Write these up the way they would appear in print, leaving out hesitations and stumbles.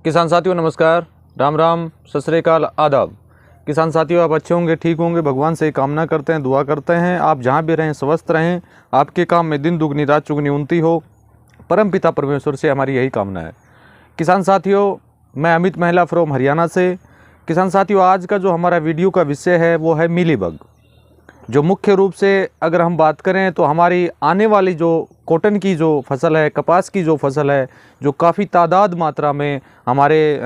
किसान साथियों नमस्कार, राम राम, सत श्री अकाल, आदाब। किसान साथियों, आप अच्छे होंगे, ठीक होंगे, भगवान से कामना करते हैं, दुआ करते हैं आप जहां भी रहें स्वस्थ रहें, आपके काम में दिन दुगनी रात चुगनी उन्नति हो, परम पिता परमेश्वर से हमारी यही कामना है। किसान साथियों, मैं अमित महिला फ्रॉम हरियाणा से। किसान साथियों, आज का जो हमारा वीडियो का विषय है वो है मीलीबग। जो मुख्य रूप से अगर हम बात करें तो हमारी आने वाली जो कॉटन की जो फसल है, कपास की जो फसल है, जो काफ़ी तादाद मात्रा में हमारे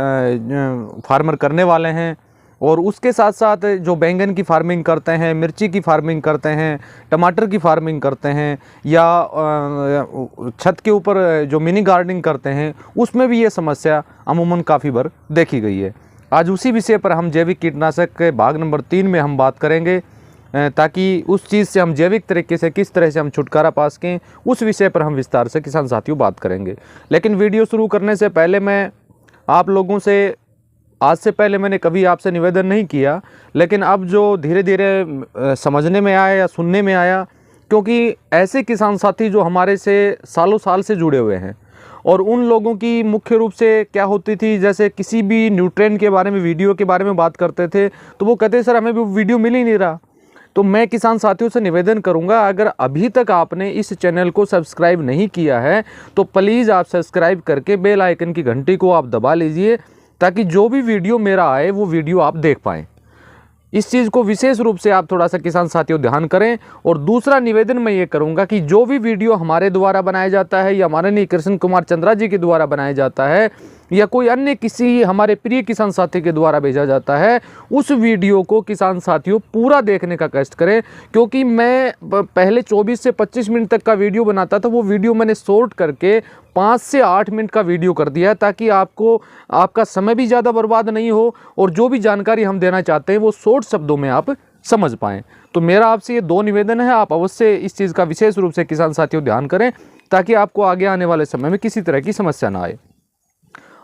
फार्मर करने वाले हैं, और उसके साथ साथ जो बैंगन की फार्मिंग करते हैं, मिर्ची की फार्मिंग करते हैं, टमाटर की फार्मिंग करते हैं, या छत के ऊपर जो मिनी गार्डनिंग करते हैं, उसमें भी ये समस्या अमूमन काफ़ी बार देखी गई है। आज उसी विषय पर हम जैविक कीटनाशक के भाग नंबर 3 में हम बात करेंगे, ताकि उस चीज़ से हम जैविक तरीके से किस तरह से हम छुटकारा पा सकें, उस विषय पर हम विस्तार से किसान साथियों बात करेंगे। लेकिन वीडियो शुरू करने से पहले मैं आप लोगों से, आज से पहले मैंने कभी आपसे निवेदन नहीं किया, लेकिन अब जो धीरे धीरे समझने में आया या सुनने में आया, क्योंकि ऐसे किसान साथी जो हमारे से सालों साल से जुड़े हुए हैं, और उन लोगों की मुख्य रूप से क्या होती थी, जैसे किसी भी न्यूट्रिएंट के बारे में, वीडियो के बारे में बात करते थे तो वो कहते सर हमें भी वीडियो मिल ही नहीं रहा। तो मैं किसान साथियों से निवेदन करूंगा, अगर अभी तक आपने इस चैनल को सब्सक्राइब नहीं किया है तो प्लीज़ आप सब्सक्राइब करके बेल आइकन की घंटी को आप दबा लीजिए, ताकि जो भी वीडियो मेरा आए वो वीडियो आप देख पाएँ। इस चीज़ को विशेष रूप से आप थोड़ा सा किसान साथियों ध्यान करें। और दूसरा निवेदन मैं ये करूंगा कि जो भी वीडियो हमारे द्वारा बनाया जाता है, या माननीय कृष्ण कुमार चंद्रा जी के द्वारा बनाया जाता है, या कोई अन्य किसी हमारे प्रिय किसान साथी के द्वारा भेजा जाता है, उस वीडियो को किसान साथियों पूरा देखने का कष्ट करें। क्योंकि मैं पहले 24 से 25 मिनट तक का वीडियो बनाता था, वो वीडियो मैंने शॉर्ट करके 5 से 8 मिनट का वीडियो कर दिया है, ताकि आपको आपका समय भी ज़्यादा बर्बाद नहीं हो, और जो भी जानकारी हम देना चाहते हैं वो शॉर्ट शब्दों में आप समझ पाएँ। तो मेरा आपसे ये 2 निवेदन है, आप अवश्य इस चीज़ का विशेष रूप से किसान साथियों ध्यान करें, ताकि आपको आगे आने वाले समय में किसी तरह की समस्या ना आए।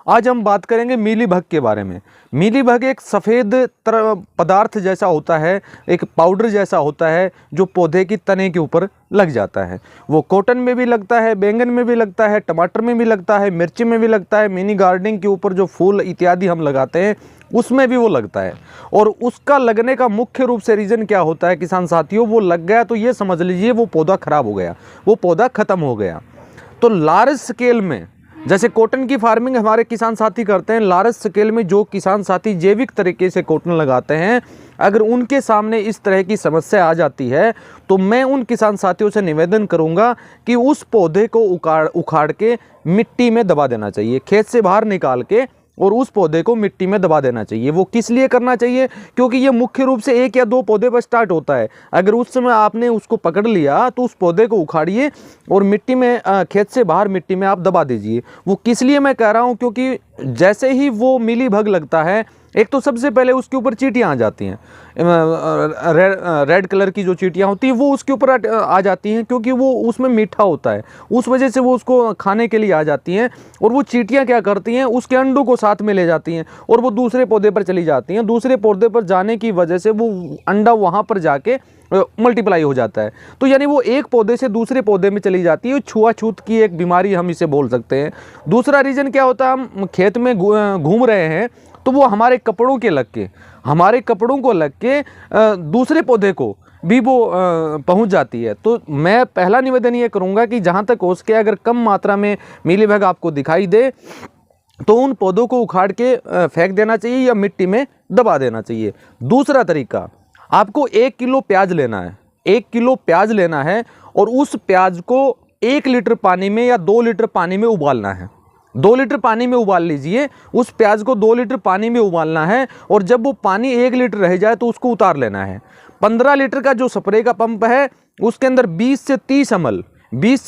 आज हम बात करेंगे मीलीबग के बारे में। मीलीबग एक सफ़ेद पदार्थ जैसा होता है, एक पाउडर जैसा होता है, जो पौधे की तने के ऊपर लग जाता है। वो कॉटन में भी लगता है, बैंगन में भी लगता है, टमाटर में भी लगता है, मिर्ची में भी लगता है, मिनी गार्डनिंग के ऊपर जो फूल इत्यादि हम लगाते हैं उसमें भी वो लगता है। और उसका लगने का मुख्य रूप से रीज़न क्या होता है किसान साथियों, वो लग गया तो ये समझ लीजिए वो पौधा खराब हो गया, वो पौधा ख़त्म हो गया। तो लार्ज स्केल में जैसे कॉटन की फार्मिंग हमारे किसान साथी करते हैं, लार्ज स्केल में जो किसान साथी जैविक तरीके से कॉटन लगाते हैं, अगर उनके सामने इस तरह की समस्या आ जाती है तो मैं उन किसान साथियों से निवेदन करूंगा कि उस पौधे को उखाड़ के मिट्टी में दबा देना चाहिए, खेत से बाहर निकाल के, और उस पौधे को मिट्टी में दबा देना चाहिए। वो किस लिए करना चाहिए, क्योंकि ये मुख्य रूप से 1 या 2 पौधे पर स्टार्ट होता है। अगर उस समय आपने उसको पकड़ लिया तो उस पौधे को उखाड़िए और मिट्टी में, खेत से बाहर मिट्टी में आप दबा दीजिए। वो किस लिए मैं कह रहा हूँ, क्योंकि जैसे ही वो मीलीबग लगता है, एक तो सबसे पहले उसके ऊपर चींटियाँ आ जाती हैं, रेड कलर की जो चींटियाँ होती हैं वो उसके ऊपर आ जाती हैं, क्योंकि वो उसमें मीठा होता है, उस वजह से वो उसको खाने के लिए आ जाती हैं। और वो चींटियाँ क्या करती हैं, उसके अंडों को साथ में ले जाती हैं और वो दूसरे पौधे पर चली जाती हैं। दूसरे पौधे पर जाने की वजह से वो अंडा वहाँ पर जाके मल्टीप्लाई हो जाता है। तो यानी वो एक पौधे से दूसरे पौधे में चली जाती है। छुआछूत की एक बीमारी हम इसे बोल सकते हैं। दूसरा रीज़न क्या होता है, हम खेत में घूम रहे हैं तो वो हमारे कपड़ों के लग के, हमारे कपड़ों को लग के दूसरे पौधे को भी वो पहुंच जाती है। तो मैं पहला निवेदन ये करूंगा कि जहां तक हो सके, अगर कम मात्रा में मीलीबग आपको दिखाई दे तो उन पौधों को उखाड़ के फेंक देना चाहिए या मिट्टी में दबा देना चाहिए। दूसरा तरीका, आपको 1 किलो प्याज लेना है, 1 किलो प्याज लेना है, और उस प्याज को 1 लीटर पानी में या 2 लीटर पानी में उबालना है। 2 लीटर पानी में उबाल लीजिए, उस प्याज को 2 लीटर पानी में उबालना है, और जब वो पानी 1 लीटर रह जाए तो उसको उतार लेना है। 15 लीटर का जो स्प्रे का पंप है उसके अंदर 20 से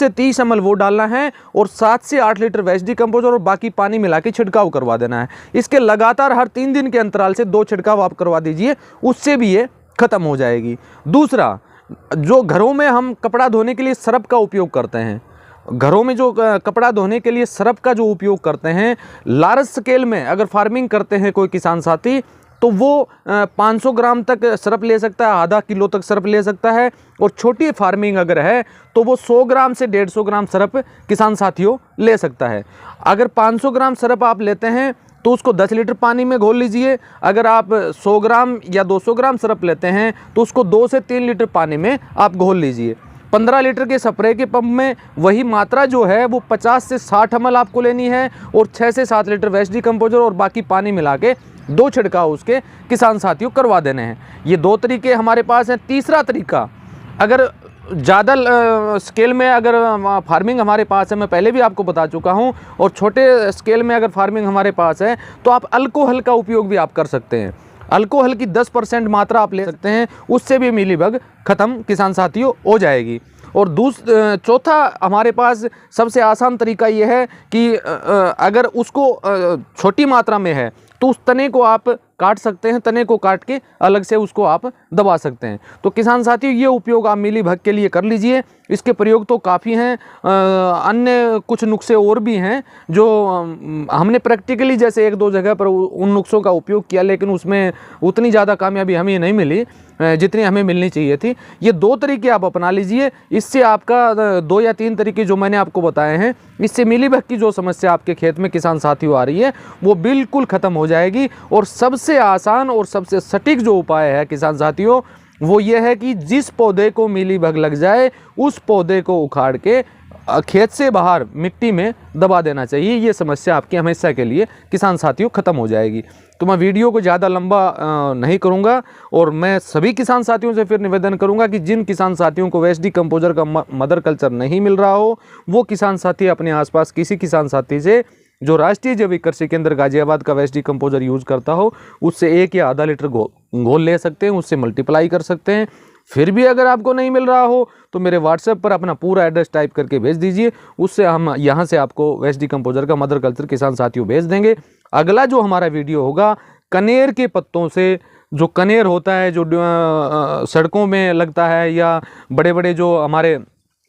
30 ml वो डालना है, और 7 से 8 लीटर वेस्ट डिकम्पोजर और बाकी पानी मिला के छिड़काव करवा देना है। इसके लगातार हर 3 दिन के अंतराल से 2 छिड़काव आप करवा दीजिए, उससे भी ये खत्म हो जाएगी। दूसरा, जो घरों में हम कपड़ा धोने के लिए सर्फ का उपयोग करते हैं, घरों में जो कपड़ा धोने के लिए सर्फ का जो उपयोग करते हैं, लार्ज स्केल में अगर फार्मिंग करते हैं कोई किसान साथी, तो वो 500 ग्राम तक सिरप ले सकता है, आधा किलो तक सिरप ले सकता है। और छोटी फार्मिंग अगर है तो वो 100 ग्राम से 150 ग्राम सिरप किसान साथियों ले सकता है। अगर 500 ग्राम सिरप आप लेते हैं तो उसको 10 लीटर पानी में घोल लीजिए। अगर आप 100 ग्राम या 200 ग्राम सिरप लेते हैं तो उसको 2 से 3 लीटर पानी में आप घोल लीजिए। 15 लीटर के स्प्रे के पंप में वही मात्रा जो है वो 50 से 60 ml आपको लेनी है और 6 से 7 लीटर वेस्ट डिकम्पोजर और बाकी पानी मिला के 2 छिड़काव उसके किसान साथियों करवा देने हैं। ये 2 तरीके हमारे पास हैं। तीसरा तरीका, अगर ज़्यादा स्केल में अगर फार्मिंग हमारे पास है, मैं पहले भी आपको बता चुका हूं, और छोटे स्केल में अगर फार्मिंग हमारे पास है तो आप अल्कोहल का उपयोग भी आप कर सकते हैं। अल्कोहल की 10% मात्रा आप ले सकते हैं, उससे भी मिलीबग ख़त्म किसान साथियों हो जाएगी। और चौथा हमारे पास सबसे आसान तरीका ये है कि अगर उसको छोटी मात्रा में है तो उस तने को आप काट सकते हैं, तने को काट के अलग से उसको आप दबा सकते हैं। तो किसान साथियों ये उपयोग आप मिलीबग के लिए कर लीजिए। इसके प्रयोग तो काफ़ी हैं, अन्य कुछ नुस्खे और भी हैं जो हमने प्रैक्टिकली जैसे 1-2 जगह पर उन नुस्खों का उपयोग किया, लेकिन उसमें उतनी ज़्यादा कामयाबी हमें नहीं मिली जितनी हमें मिलनी चाहिए थी। ये 2 तरीके आप अपना लीजिए, इससे आपका 2 या 3 तरीके जो मैंने आपको बताए हैं, इससे मिलीबग की जो समस्या आपके खेत में किसान साथियों आ रही है वो बिल्कुल ख़त्म हो जाएगी। और सबसे आसान और सबसे सटीक जो उपाय है किसान साथियों वो ये है कि जिस पौधे को मिलीबग लग जाए उस पौधे को उखाड़ के खेत से बाहर मिट्टी में दबा देना चाहिए। ये समस्या आपकी हमेशा के लिए किसान साथियों ख़त्म हो जाएगी। तो मैं वीडियो को ज़्यादा लंबा नहीं करूँगा और मैं सभी किसान साथियों से फिर निवेदन करूँगा कि जिन किसान साथियों को वेस्ट डिकम्पोजर का मदर कल्चर नहीं मिल रहा हो वो किसान साथी अपने आसपास किसी किसान साथी से जो राष्ट्रीय जैविक कृषि केंद्र गाजियाबाद का वेस्ट डिकम्पोजर यूज़ करता हो उससे 1 या आधा लीटर घोल ले सकते हैं, उससे मल्टीप्लाई कर सकते हैं। फिर भी अगर आपको नहीं मिल रहा हो तो मेरे व्हाट्सएप पर अपना पूरा एड्रेस टाइप करके भेज दीजिए, उससे हम यहाँ से आपको वेस्ट डिकम्पोजर का मदर कल्चर किसान साथियों भेज देंगे। अगला जो हमारा वीडियो होगा कनेर के पत्तों से, जो कनेर होता है जो सड़कों में लगता है या बड़े बड़े जो हमारे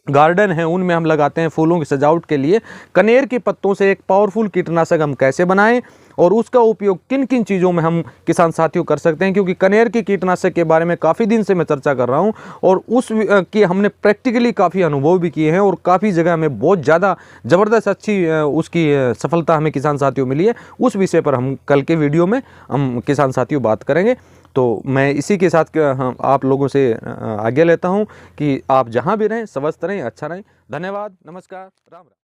गार्डन हैं उनमें हम लगाते हैं फूलों की सजावट के लिए, कनेर के पत्तों से एक पावरफुल कीटनाशक हम कैसे बनाएं और उसका उपयोग किन किन चीज़ों में हम किसान साथियों कर सकते हैं। क्योंकि कनेर के कीटनाशक के बारे में काफ़ी दिन से मैं चर्चा कर रहा हूं और उस की हमने प्रैक्टिकली काफ़ी अनुभव भी किए हैं और काफ़ी जगह हमें बहुत ज़्यादा ज़बरदस्त अच्छी उसकी सफलता हमें किसान साथियों मिली है। उस विषय पर हम कल के वीडियो में हम किसान साथियों बात करेंगे। तो मैं इसी के साथ आप लोगों से आज्ञा लेता हूं कि आप जहां भी रहें स्वस्थ रहें, अच्छा रहें। धन्यवाद, नमस्कार, राम राम।